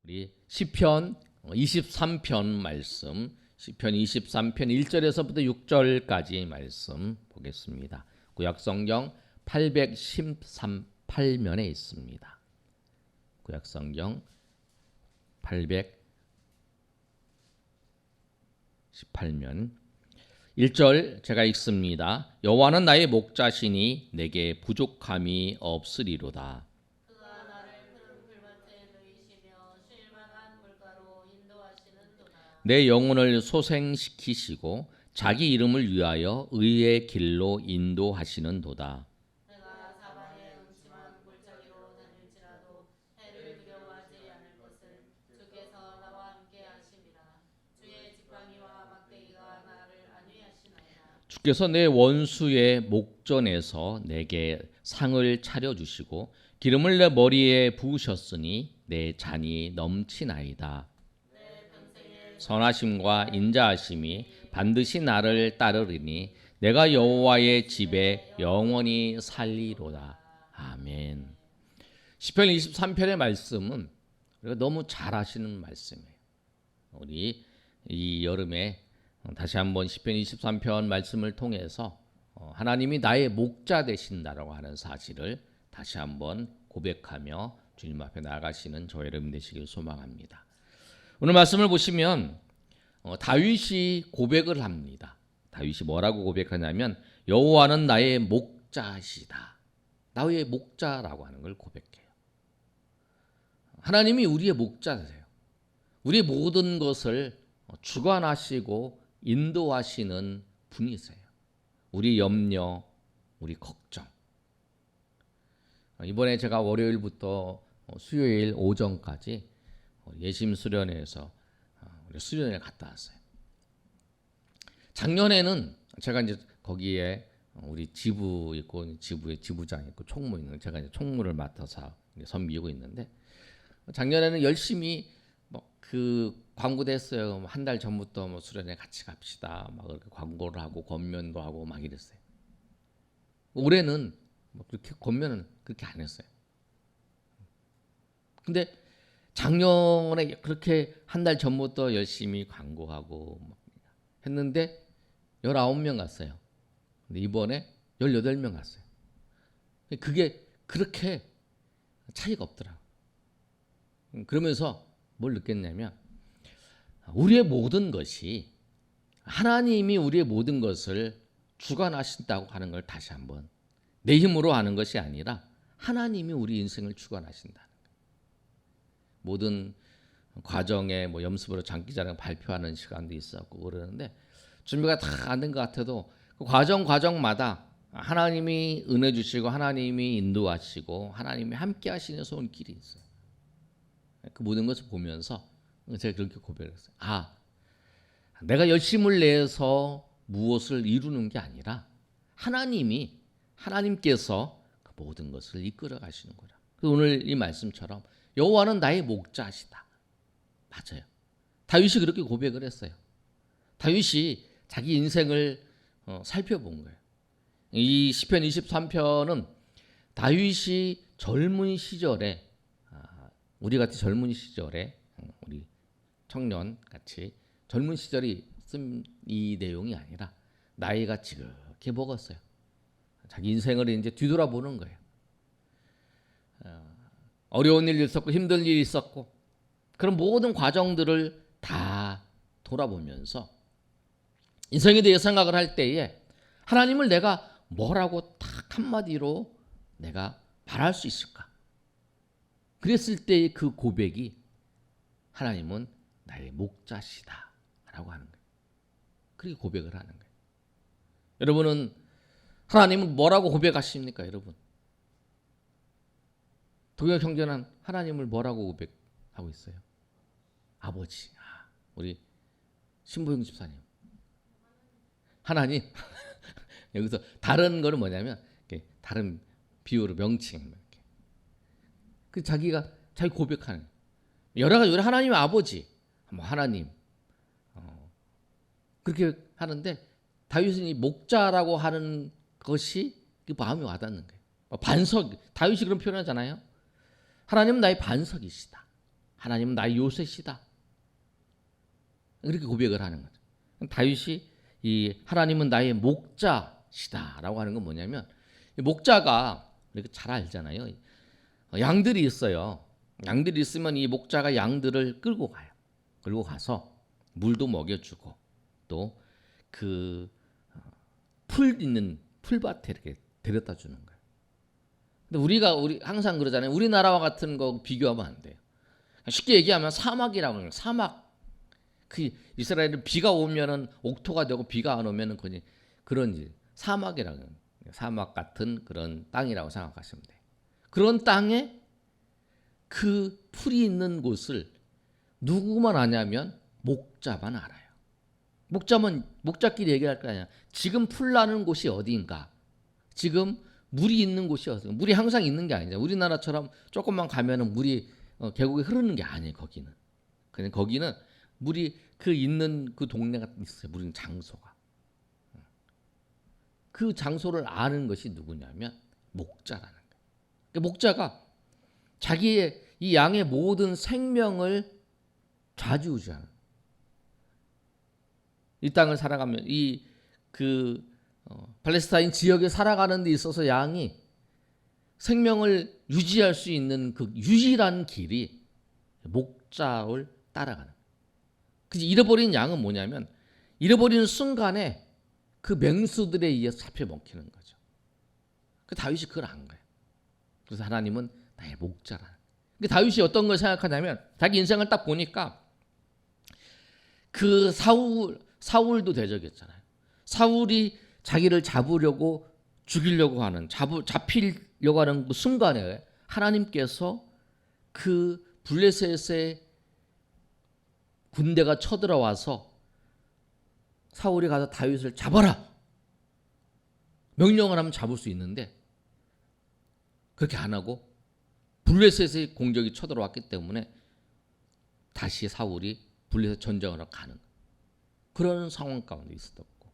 우리 시편 23편 말씀, 시편 23편 1절에서부터 6절까지 말씀 보겠습니다. 구약성경 813편에 있습니다. 구약성경 818면 1절 제가 읽습니다. 여호와는 나의 목자시니 내게 부족함이 없으리로다. 그가 나를 푸른 풀밭에 누이시며 쉴 만한 물가로 인도하시는도다. 내 영혼을 소생시키시고 자기 이름을 위하여 의의 길로 인도하시는도다. 내가 사방에 음침한 골짜기로 다닐지라도 해를 두려워하지 않을 것은 주께서 나와 함께 하심이라. 주의 지팡이와 막대기가 나를 안위하시나이다. 주께서 내 원수의 목전에서 내게 상을 차려주시고 기름을 내 머리에 부으셨으니 내 잔이 넘치나이다. 선하심과 인자하심이 반드시 나를 따르리니 내가 여호와의 집에 영원히 살리로다. 아멘. 시편 23편의 말씀은 우리가 너무 잘 아시는 말씀이에요. 우리 이 여름에 다시 한번 시편 23편 말씀을 통해서 하나님이 나의 목자 되신다라고 하는 사실을 다시 한번 고백하며 주님 앞에 나아가시는 저 여러분 되시길 소망합니다. 오늘 말씀을 보시면 다윗이 고백을 합니다. 다윗이 뭐라고 고백하냐면 여호와는 나의 목자시다. 나의 목자라고 하는 걸 고백해요. 하나님이 우리의 목자세요. 우리 모든 것을 주관하시고 인도하시는 분이세요. 우리 염려, 우리 걱정. 이번에 제가 월요일부터 수요일 오전까지 예심 수련회에서 수련회를 갔다 왔어요. 작년에는 제가 이제 거기에 우리 지부 있고 지부에 지부장 있고 총무 있는 제가 이제 총무를 맡아서 섬기고 있는데 작년에는 열심히 그 광고도 했어요. 한 달 전부터 수련회 같이 갑시다. 막 그렇게 광고를 하고 권면도 하고 막 이랬어요. 올해는 그렇게 권면은 그렇게 안 했어요. 근데 작년에 그렇게 한 달 전부터 열심히 광고하고 했는데 19명 갔어요. 근데 이번에 18명 갔어요. 그게 그렇게 차이가 없더라고요. 그러면서 뭘 느꼈냐면 우리의 모든 것이 하나님이 우리의 모든 것을 주관하신다고 하는 걸 다시 한번 내 힘으로 하는 것이 아니라 하나님이 우리 인생을 주관하신다. 모든 과정에 염습으로 장기자랑 발표하는 시간도 있었고 그러는데 준비가 다 안 된 것 같아도 그 과정마다 하나님이 은혜 주시고 하나님이 인도하시고 하나님이 함께 하시는 손길이 있어요. 그 모든 것을 보면서 제가 그렇게 고백을 했어요. 내가 열심을 내서 무엇을 이루는 게 아니라 하나님께서 그 모든 것을 이끌어 가시는구나. 오늘 이 말씀처럼 여호와는 나의 목자시다. 맞아요. 다윗이 그렇게 고백을 했어요. 다윗이 자기 인생을 살펴본 거예요. 이 시편 23편은 다윗이 젊은 시절에 우리 같이 젊은 시절에 우리 청년 같이 젊은 시절이 쓴 이 내용이 아니라 나이가 지극히 먹었어요. 자기 인생을 이제 뒤돌아보는 거예요. 어려운 일이 있었고 힘든 일이 있었고 그런 모든 과정들을 다 돌아보면서 인생에 대해 생각을 할 때에 하나님을 내가 뭐라고 딱 한마디로 내가 말할 수 있을까? 그랬을 때의 그 고백이 하나님은 나의 목자시다 라고 하는 거예요. 그렇게 고백을 하는 거예요. 여러분은 하나님은 뭐라고 고백하십니까? 여러분 동혁 형제는 하나님을 뭐라고 고백하고 있어요? 아버지. 우리 신보영 집사님 하나님. 여기서 다른 거는 뭐냐면 다른 비유로 명칭 그 자기가 자기 고백하는 여러 가지 하나님의 아버지 하나님 그렇게 하는데 다윗은 이 목자라고 하는 것이 마음에 와닿는 거예요. 반석 다윗이 그런 표현하잖아요. 하나님은 나의 반석이시다. 하나님은 나의 요새시다. 그렇게 고백을 하는 거죠. 다윗이 이 하나님은 나의 목자시다라고 하는 건 뭐냐면, 목자가 이렇게 잘 알잖아요. 양들이 있어요. 양들이 있으면 이 목자가 양들을 끌고 가요. 끌고 가서 물도 먹여주고 또 그 풀 있는 풀밭에 이렇게 데려다 주는 거예요. 근데 우리 항상 그러잖아요. 우리나라와 같은 거 비교하면 안 돼요. 쉽게 얘기하면 사막이라고 하는 거예요. 사막. 그 이스라엘은 비가 오면은 옥토가 되고 비가 안 오면은 그런 사막이라고 해요. 사막 같은 그런 땅이라고 생각하시면 돼요. 그런 땅에 그 풀이 있는 곳을 누구만 아냐면 목자만 알아요. 목자끼리 얘기할 거 아니야. 지금 풀 나는 곳이 어디인가? 지금 물이 있는 곳이 어디인가? 물이 항상 있는 게 아니잖아요. 우리나라처럼 조금만 가면은 물이 계곡에 흐르는 게 아니에요. 거기는. 그냥 거기는 물이 그 있는 그 동네가 있어요. 물 있는 장소가. 그 장소를 아는 것이 누구냐면 목자라는 거예요. 그러니까 목자가 자기의 이 양의 모든 생명을 좌지우지하는, 이 땅을 살아가면 팔레스타인 지역에 살아가는 데 있어서 양이 생명을 유지할 수 있는 그 유일한 길이 목자를 따라가는 거예요. 그래서 잃어버린 양은 뭐냐면 잃어버리는 순간에 그 맹수들에 의해서 잡혀 먹히는 거죠. 그 다윗이 그걸 안 거예요. 그래서 하나님은 나의 목자라는 거예요. 근데 다윗이 어떤 걸 생각하냐면 자기 인생을 딱 보니까 그 사울도 대적했잖아요. 사울이 자기를 잡으려고 죽이려고 하는, 잡히려고 하는 그 순간에 하나님께서 그 블레셋의 군대가 쳐들어와서 사울이 가서 다윗을 잡아라 명령을 하면 잡을 수 있는데 그렇게 안 하고 블레셋의 공격이 쳐들어왔기 때문에 다시 사울이 블레셋 전쟁하러 가는 그런 상황 가운데 있었고,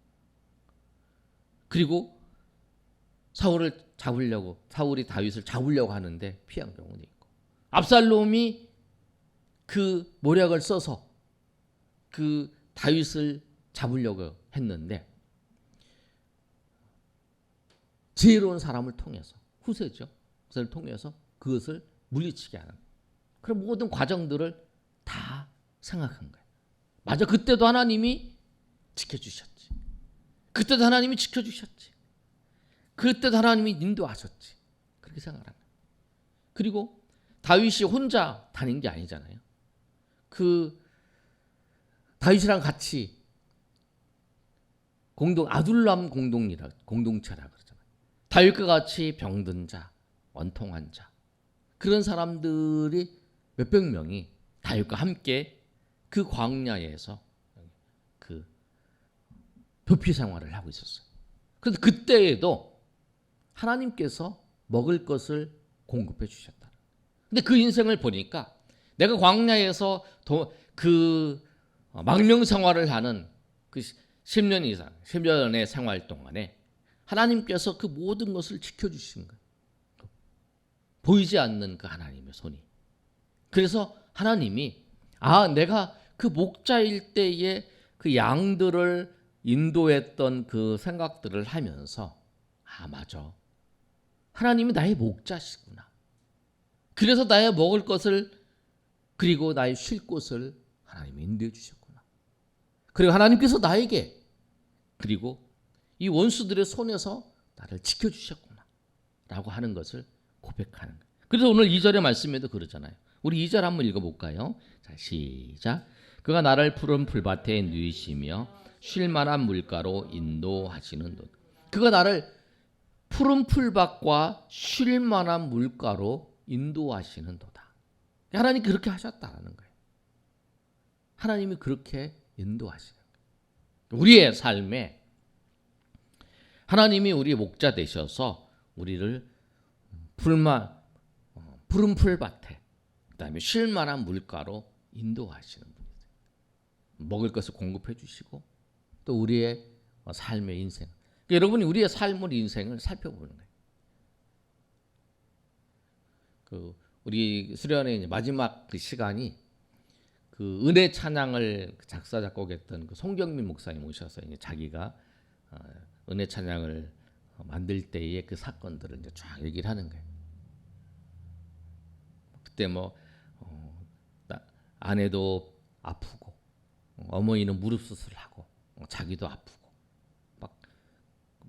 그리고 사울이 다윗을 잡으려고 하는데 피한 경우도 있고, 압살롬이 그 모략을 써서 그 다윗을 잡으려고 했는데 지혜로운 사람을 통해서, 후세죠, 그것을 통해서 그것을 물리치게 하는 그런 모든 과정들을 다 생각한 거예요. 맞아, 그때도 하나님이 지켜주셨지. 그때도 하나님이 지켜주셨지. 그때도 하나님이 인도하셨지. 그렇게 생각을 합니다. 그리고 다윗이 혼자 다닌 게 아니잖아요. 그 다윗이랑 같이 아둘람 공동체라 그러잖아요. 다윗과 같이 병든 자, 원통한 자, 그런 사람들이 몇백 명이 다윗과 함께 그 광야에서 그 도피 생활을 하고 있었어요. 그런데 그때에도 하나님께서 먹을 것을 공급해 주셨다. 근데 그 인생을 보니까 내가 광야에서 그 망명 생활을 하는 그 10년 이상, 10년의 생활 동안에 하나님께서 그 모든 것을 지켜주신 거예요. 보이지 않는 그 하나님의 손이. 그래서 하나님이 내가 그 목자일 때에 그 양들을 인도했던 그 생각들을 하면서 맞아. 하나님이 나의 목자시구나. 그래서 나의 먹을 것을 그리고 나의 쉴 곳을 하나님이 인도해 주셨구나. 그리고 하나님께서 나에게 그리고 이 원수들의 손에서 나를 지켜주셨구나 라고 하는 것을 고백하는 거예요. 그래서 오늘 2절의 말씀에도 그러잖아요. 우리 2절 한번 읽어볼까요? 자, 시작. 그가 나를 푸른 풀밭에 누이시며 쉴만한 물가로 인도하시는 것. 그가 나를 푸른 풀밭과 쉴만한 물가로 인도하시는 도다. 하나님이 그렇게 하셨다는 거예요. 하나님이 그렇게 인도하시는 거예요. 우리의 삶에 하나님이 우리의 목자 되셔서 우리를 푸른 풀밭에 그다음에 쉴만한 물가로 인도하시는 분이세요. 먹을 것을 공급해 주시고 또 우리의 삶의 인생, 그러니까 여러분이 우리의 삶을 인생을 살펴보는 거예요. 우리 수련회 이제 마지막 그 시간이 그 은혜 찬양을 작사 작곡했던 그 송경민 목사님 오셔서 이제 자기가 은혜 찬양을 만들 때의 그 사건들을 이제 쫙 얘기를 하는 거예요. 그때 뭐 아내도 아프고 어머니는 무릎 수술하고 자기도 아프고 막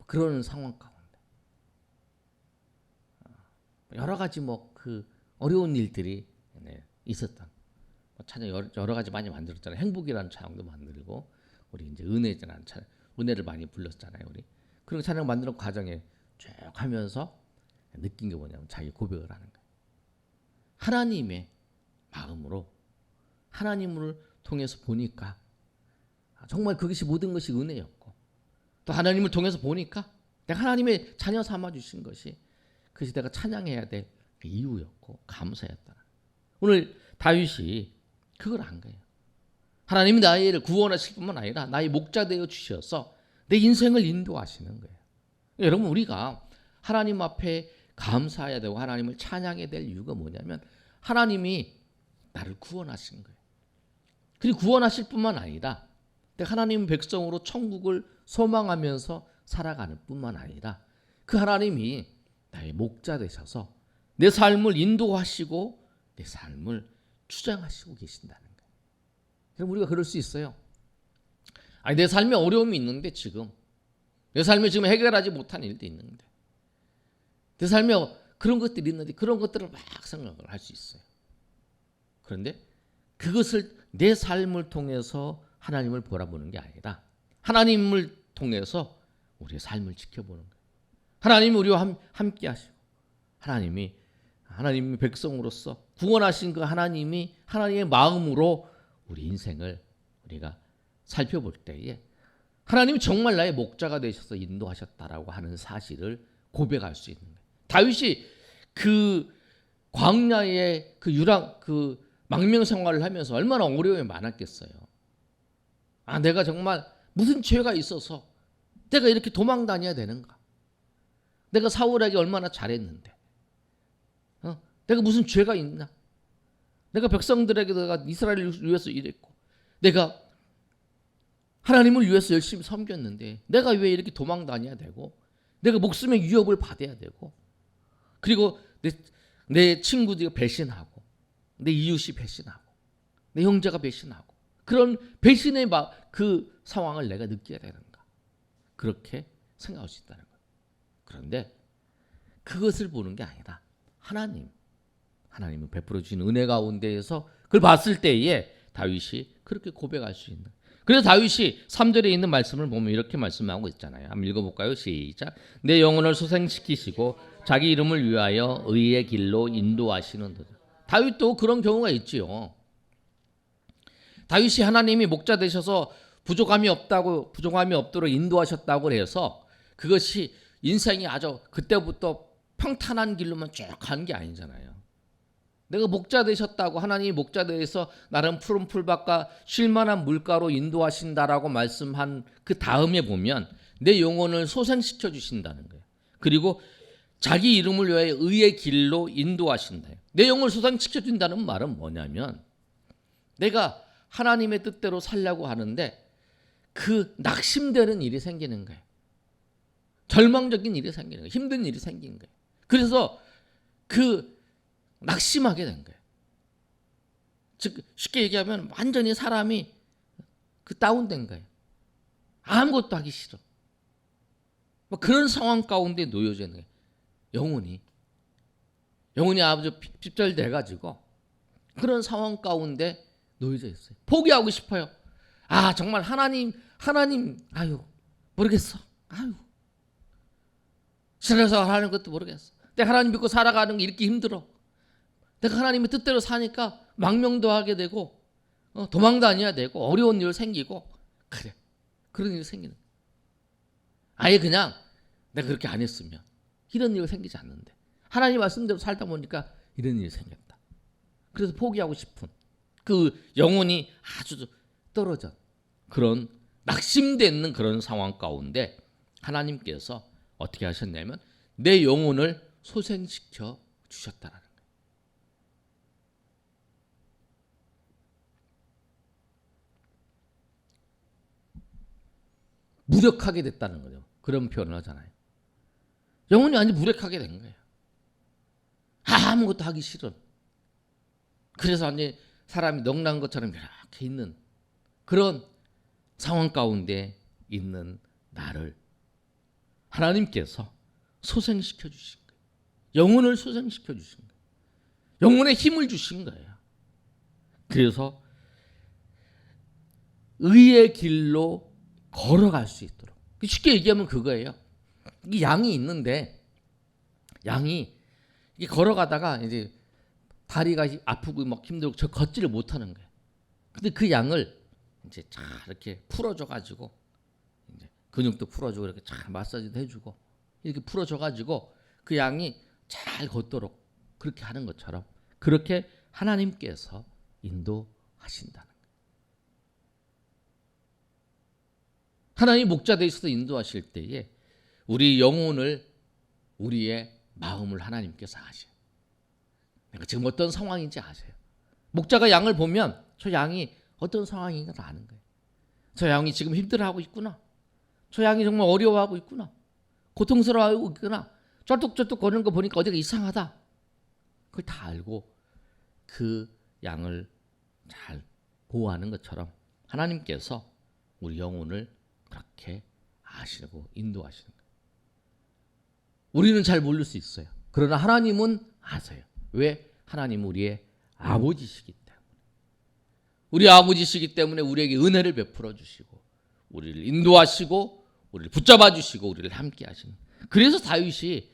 그런 상황 가운데 여러 가지 뭐 그 어려운 일들이 있었던 찬양 여러 가지 많이 만들었잖아요. 행복이라는 찬양도 만들고 우리 이제 은혜라는 찬양 은혜를 많이 불렀잖아요. 우리 그런 찬양 만드는 과정에 쭉 하면서 느낀 게 뭐냐면 자기 고백을 하는 거예요. 하나님의 마음으로 하나님을 통해서 보니까 정말 그것이 모든 것이 은혜였고 또 하나님을 통해서 보니까 내가 하나님의 자녀 삼아 주신 것이 그것이 내가 찬양해야 될 이유였고 감사였다. 오늘 다윗이 그걸 안 거예요. 하나님이 나를 구원하실 뿐만 아니라 나의 목자 되어 주셔서 내 인생을 인도하시는 거예요. 여러분 우리가 하나님 앞에 감사해야 되고 하나님을 찬양해야 될 이유가 뭐냐면 하나님이 나를 구원하신 거예요. 그리고 구원하실 뿐만 아니라 내가 하나님 백성으로 천국을 소망하면서 살아가는 뿐만 아니라 그 하나님이 나의 목자 되셔서 내 삶을 인도하시고 내 삶을 주장하시고 계신다는 거예요. 그럼 우리가 그럴 수 있어요. 아니 내 삶에 어려움이 있는데 지금 내 삶에 지금 해결하지 못한 일도 있는데 내 삶에 그런 것들이 있는데 그런 것들을 막 생각을 할 수 있어요. 그런데 그것을 내 삶을 통해서 하나님을 바라보는 게 아니라 하나님을 통해서 우리의 삶을 지켜보는 거예요. 하나님이 우리와 함께 하시고 하나님의 백성으로서 구원하신 그 하나님이 하나님의 마음으로 우리 인생을 우리가 살펴볼 때에 하나님이 정말 나의 목자가 되셔서 인도하셨다라고 하는 사실을 고백할 수 있는 거예요. 다윗이 그 광야의 그 망명 생활을 하면서 얼마나 어려움이 많았겠어요. 내가 정말 무슨 죄가 있어서 내가 이렇게 도망 다녀야 되는가? 내가 사울에게 얼마나 잘했는데, 내가 무슨 죄가 있나? 내가 백성들에게 내가 이스라엘을 위해서 일했고, 내가 하나님을 위해서 열심히 섬겼는데, 내가 왜 이렇게 도망 다녀야 되고, 내가 목숨의 위협을 받아야 되고, 그리고 내 친구들이 배신하고, 내 이웃이 배신하고, 내 형제가 배신하고, 그런 배신의 그 상황을 내가 느껴야 되는가? 그렇게 생각할 수 있다는 거예요. 그런데 그것을 보는 게 아니라 하나님은 베풀어 주신 은혜 가운데에서 그걸 봤을 때에 다윗이 그렇게 고백할 수 있는. 그래서 다윗이 3절에 있는 말씀을 보면 이렇게 말씀하고 있잖아요. 한번 읽어볼까요? 시작. 내 영혼을 소생시키시고 자기 이름을 위하여 의의 길로 인도하시는 도다. 다윗도 그런 경우가 있지요. 다윗이 하나님이 목자 되셔서 부족함이 없도록 인도하셨다고 해서 그것이 인생이 아주 그때부터 평탄한 길로만 쭉 가는 게 아니잖아요. 내가 목자 되셨다고 하나님이 목자 되어서 나름 푸른 풀밭과 쉴만한 물가로 인도하신다라고 말씀한 그 다음에 보면 내 영혼을 소생시켜 주신다는 거예요. 그리고 자기 이름을 위하여 의의 길로 인도하신다. 내 영혼을 소생시켜 준다는 말은 뭐냐면 내가 하나님의 뜻대로 살려고 하는데 그 낙심되는 일이 생기는 거예요. 절망적인 일이 생기는 거예요. 힘든 일이 생긴 거예요. 그래서 그 낙심하게 된 거예요. 즉 쉽게 얘기하면 완전히 사람이 다운된 거예요. 아무것도 하기 싫어. 그런 상황 가운데 놓여져 있는 거예요. 영혼이 아주 핍절돼가지고 그런 상황 가운데 놓여져 있어요. 포기하고 싶어요. 정말 하나님 모르겠어. 신뢰서 하는 것도 모르겠어. 내가 하나님 믿고 살아가는 게 이렇게 힘들어. 내가 하나님의 뜻대로 사니까 망명도 하게 되고 도망 다녀야 되고 어려운 일 생기고 그래. 그런 일이 생기는 거야. 아예 그냥 내가 그렇게 안 했으면 이런 일이 생기지 않는데 하나님 말씀대로 살다 보니까 이런 일이 생겼다. 그래서 포기하고 싶은 그 영혼이 아주 떨어져 그런 낙심되는 그런 상황 가운데 하나님께서 어떻게 하셨냐면 내 영혼을 소생시켜 주셨다라는 거예요. 무력하게 됐다는 거죠. 그런 표현을 하잖아요. 영혼이 완전 무력하게 된 거예요. 아무것도 하기 싫은. 그래서 완전 사람이 넋난 것처럼 이렇게 있는 그런 상황 가운데 있는 나를 하나님께서 소생시켜 주신 거예요. 영혼을 소생시켜 주신 거예요. 영혼에 힘을 주신 거예요. 그래서 의의 길로 걸어갈 수 있도록. 쉽게 얘기하면 그거예요. 이 양이 있는데 양이 이게 걸어가다가 이제 다리가 아프고 막 힘들고 저 걷지를 못하는 거예요. 근데 그 양을 이제 잘 이렇게 풀어줘 가지고 이제 근육도 풀어주고 이렇게 잘 마사지도 해주고 이렇게 풀어줘 가지고 그 양이 잘 걷도록 그렇게 하는 것처럼 그렇게 하나님께서 인도하신다는 거예요. 하나님 목자 되셔서 인도하실 때에 우리 영혼을 우리의 마음을 하나님께서 아셔요. 그러니까 지금 어떤 상황인지 아세요. 목자가 양을 보면 저 양이 어떤 상황인가 아는 거예요. 저 양이 지금 힘들어하고 있구나. 저 양이 정말 어려워하고 있구나. 고통스러워하고 있구나. 쩔뚝쩔뚝 거리는 거 보니까 어디가 이상하다. 그걸 다 알고 그 양을 잘 보호하는 것처럼 하나님께서 우리 영혼을 그렇게 아시고 인도하시는 거예요. 우리는 잘 모를 수 있어요. 그러나 하나님은 아세요. 왜? 하나님은 우리의 아버지시기 때문에. 우리 아버지시기 때문에 우리에게 은혜를 베풀어 주시고 우리를 인도하시고 우리를 붙잡아 주시고 우리를 함께 하시는. 그래서 다윗이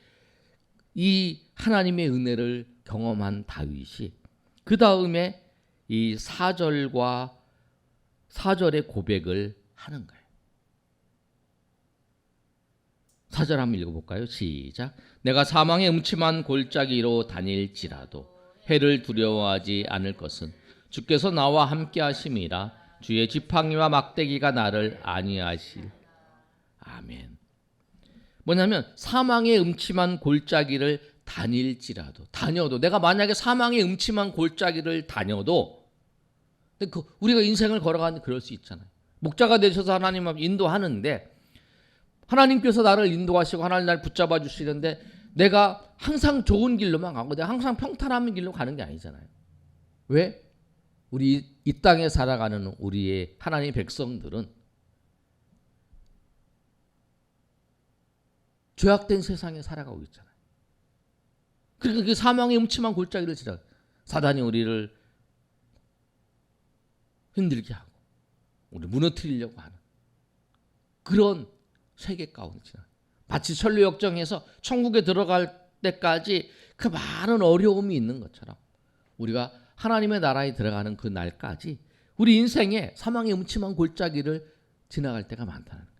이 하나님의 은혜를 경험한 다윗이 그 다음에 이 4절의 고백을 하는 거예요. 4절 한번 읽어볼까요? 시작. 내가 사망의 음침한 골짜기로 다닐지라도 해를 두려워하지 않을 것은 주께서 나와 함께 하심이라. 주의 지팡이와 막대기가 나를 안위하실. 아멘. 뭐냐면 사망의 음침한 골짜기를 다녀도 내가 만약에 사망의 음침한 골짜기를 다녀도 우리가 인생을 걸어가는데 그럴 수 있잖아요. 목자가 되셔서 하나님 앞 인도하는데 하나님께서 나를 인도하시고 하나님 나를 붙잡아 주시는데 내가 항상 좋은 길로만 가고 내가 항상 평탄한 길로 가는 게 아니잖아요. 왜? 우리 이 땅에 살아가는 우리의 하나님의 백성들은 죄악된 세상에 살아가고 있잖아요. 그러니까 그 사망의 음침한 골짜기를 지나 사단이 우리를 힘들게 하고 우리를 무너뜨리려고 하는 그런 세계 가운데 마치 천류역정에서 천국에 들어갈 때까지 그 많은 어려움이 있는 것처럼 우리가 하나님의 나라에 들어가는 그 날까지 우리 인생에 사망의 음침한 골짜기를 지나갈 때가 많다는 거예요.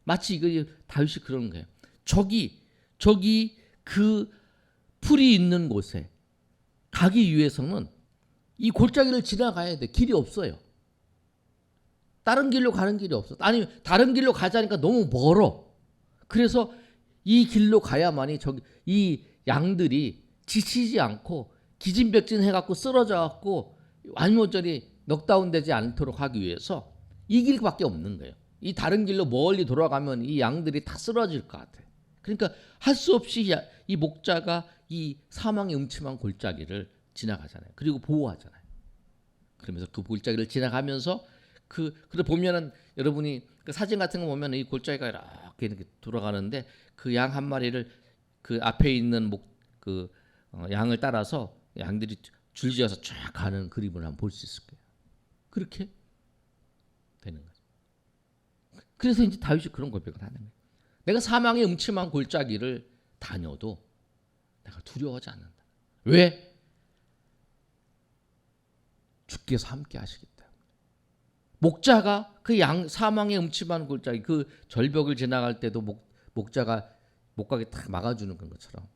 마치 이거 다윗이 그런 거예요. 저기 그 풀이 있는 곳에 가기 위해서는 이 골짜기를 지나가야 돼. 길이 없어요. 다른 길로 가는 길이 없어. 아니 다른 길로 가자니까 너무 멀어. 그래서 이 길로 가야만이 이 양들이 지치지 않고 기진백진해갖고 쓰러져갖고 완전히 넉다운되지 않도록 하기 위해서 이 길밖에 없는 거예요. 이 다른 길로 멀리 돌아가면 이 양들이 다 쓰러질 것 같아. 그러니까 할 수 없이 이 목자가 이 사망의 음침한 골짜기를 지나가잖아요. 그리고 보호하잖아요. 그러면서 그 골짜기를 지나가면서 그걸 보면은 여러분이 그 사진 같은 거 보면 이 골짜기가 이렇게 돌아가는데 그 양 한 마리를 그 앞에 있는 양을 따라서 양들이 줄지어서 쫙 가는 그림을 한번 볼 수 있을 거예요. 그렇게 되는 거죠. 그래서 이제 다윗이 그런 고백을 하는 거예요. 내가 사망의 음침한 골짜기를 다녀도 내가 두려워하지 않는다. 왜? 주께서 함께 하시기 때문에. 목자가 그 사망의 음침한 골짜기 그 절벽을 지나갈 때도 목자가 못 가게 딱 막아주는 것처럼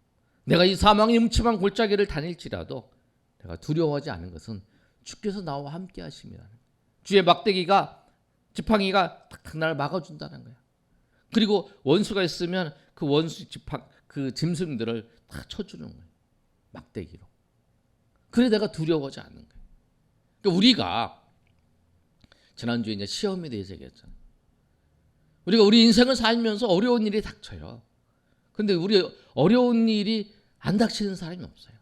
내가 이 사망의 음침한 골짜기를 다닐지라도 내가 두려워하지 않은 것은 주께서 나와 함께 하심이라는 거예요. 주의 막대기가 지팡이가 탁탁 나를 막아준다는 거예요. 그리고 원수가 있으면 그 원수 그 짐승들을 다 쳐주는 거예요. 막대기로. 그래 내가 두려워하지 않는 거예요. 그러니까 우리가 지난주에 이제 시험에 대해서 얘기했잖아요. 우리가 우리 인생을 살면서 어려운 일이 닥쳐요. 근데 우리 어려운 일이 안 닥치는 사람이 없어요.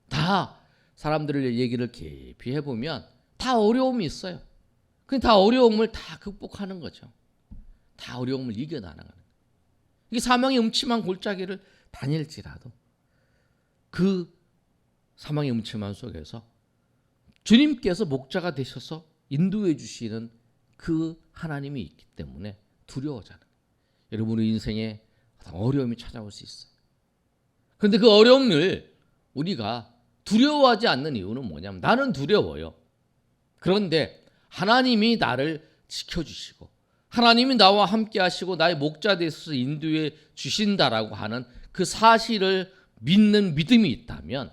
다 사람들의 얘기를 깊이 해보면 다 어려움이 있어요. 근데 다 어려움을 다 극복하는 거죠. 다 어려움을 이겨나가는 거예요. 이게 사망의 음침한 골짜기를 다닐지라도 그 사망의 음침한 속에서 주님께서 목자가 되셔서 인도해 주시는 그 하나님이 있기 때문에 두려워하지 않아요. 여러분의 인생에 어려움이 찾아올 수 있어요. 그런데 그 어려움을 우리가 두려워하지 않는 이유는 뭐냐면 나는 두려워요. 그런데 하나님이 나를 지켜주시고 하나님이 나와 함께 하시고 나의 목자 되셔서 인도해 주신다라고 하는 그 사실을 믿는 믿음이 있다면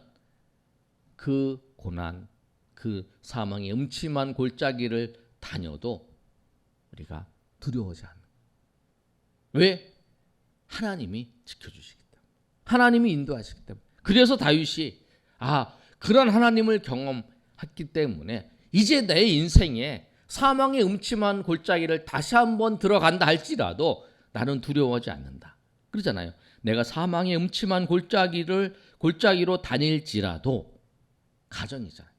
그 고난, 그 사망의 음침한 골짜기를 다녀도 우리가 두려워하지 않는 거예요. 왜? 하나님이 지켜주시기 때문에, 하나님이 인도하시기 때문에. 그래서 다윗이 그런 하나님을 경험했기 때문에 이제 내 인생에 사망의 음침한 골짜기를 다시 한번 들어간다 할지라도 나는 두려워하지 않는다. 그러잖아요. 내가 사망의 음침한 골짜기로 다닐지라도 가정이잖아요.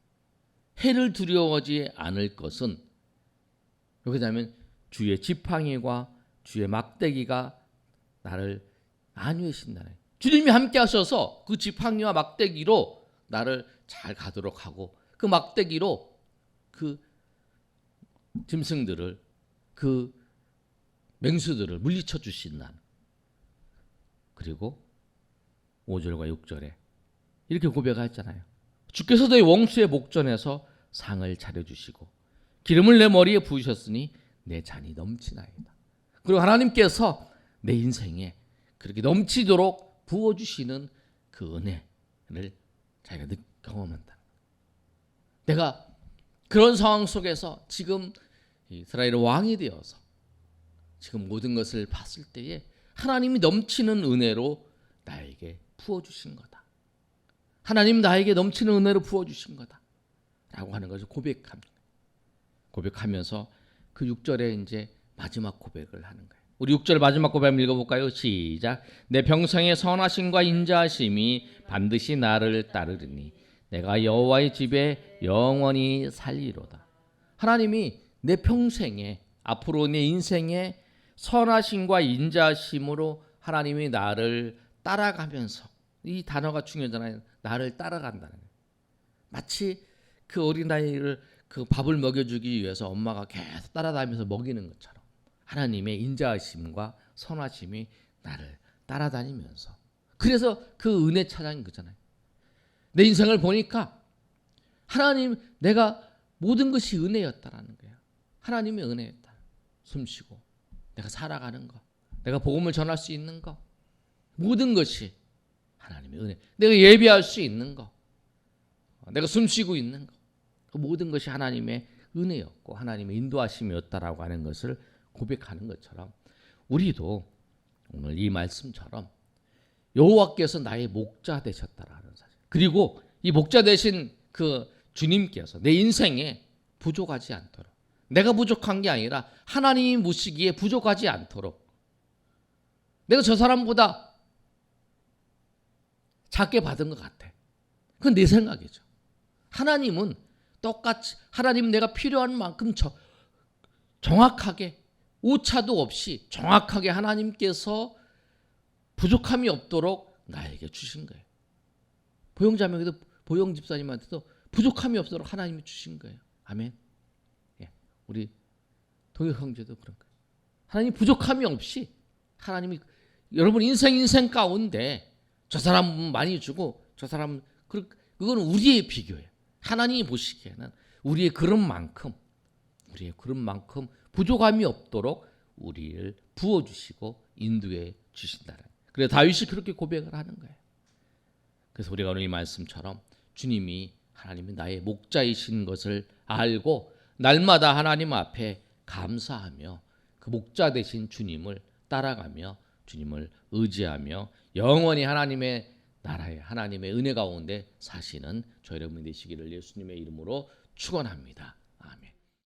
해를 두려워하지 않을 것은 여기다면 주의 지팡이와 주의 막대기가 나를 안위해 신다네. 주님이 함께 하셔서 그 지팡이와 막대기로 나를 잘 가도록 하고 그 막대기로 그 짐승들을 그 맹수들을 물리쳐 주신다는. 그리고 5절과 6절에 이렇게 고백하였잖아요. 주께서 내 원수의 목전에서 상을 차려주시고 기름을 내 머리에 부으셨으니 내 잔이 넘치나이다. 그리고 하나님께서 내 인생에 그렇게 넘치도록 부어주시는 그 은혜를 자기가 경험한다. 내가 그런 상황 속에서 지금 이스라엘의 왕이 되어서 지금 모든 것을 봤을 때에 하나님이 넘치는 은혜로 나에게 부어주신 거다. 하나님 나에게 넘치는 은혜로 부어주신 거다. 라고 하는 것을 고백하면서 그 6절에 이제 마지막 고백을 하는 거예요. 우리 6절 마지막 고백 한번 읽어볼까요? 시작. 내 평생의 선하심과 인자하심이 반드시 나를 따르리니 내가 여호와의 집에 영원히 살리로다. 하나님이 내 평생에 앞으로 내 인생에 선하심과 인자하심으로 하나님이 나를 따라가면서, 이 단어가 중요하잖아요. 나를 따라간다는 거예요. 마치 그 어린아이를 그 밥을 먹여주기 위해서 엄마가 계속 따라다니면서 먹이는 것처럼 하나님의 인자하심과 선하심이 나를 따라다니면서, 그래서 그 은혜 찬양인 거잖아요. 내 인생을 보니까 하나님, 내가 모든 것이 은혜였다라는 거예요. 하나님의 은혜였다. 숨쉬고 내가 살아가는 거, 내가 복음을 전할 수 있는 거, 모든 것이 하나님의 은혜. 내가 예배할 수 있는 거, 내가 숨쉬고 있는 거, 그 모든 것이 하나님의 은혜였고 하나님의 인도하심이었다라고 하는 것을 고백하는 것처럼 우리도 오늘 이 말씀처럼 여호와께서 나의 목자 되셨다라는 사실, 그리고 이 목자 되신 그 주님께서 내 인생에 부족하지 않도록, 내가 부족한 게 아니라 하나님이 모시기에 부족하지 않도록, 내가 저 사람보다 작게 받은 것 같아. 그건 내 생각이죠. 하나님은 똑같이, 하나님 내가 필요한 만큼 정확하게, 오차도 없이 정확하게 하나님께서 부족함이 없도록 나에게 주신 거예요. 보영자매도, 보영 집사님한테도 부족함이 없도록 하나님이 주신 거예요. 아멘. 예, 우리 동혁 형제도 그런 거예요. 하나님 부족함이 없이 하나님이 여러분 인생 가운데 저 사람 많이 주고 저 사람, 그건 우리의 비교예요. 하나님이 보시기에는 우리의 그런 만큼 부족함이 없도록 우리를 부어주시고 인도해 주신다는. 그래서 다윗이 그렇게 고백을 하는 거예요. 그래서 우리가 오늘 이 말씀처럼 주님이, 하나님이 나의 목자이신 것을 알고 날마다 하나님 앞에 감사하며 그 목자 되신 주님을 따라가며 주님을 의지하며 영원히 하나님의 나라에, 하나님의 은혜 가운데 사시는 저 여러분이 되시기를 예수님의 이름으로 축원합니다.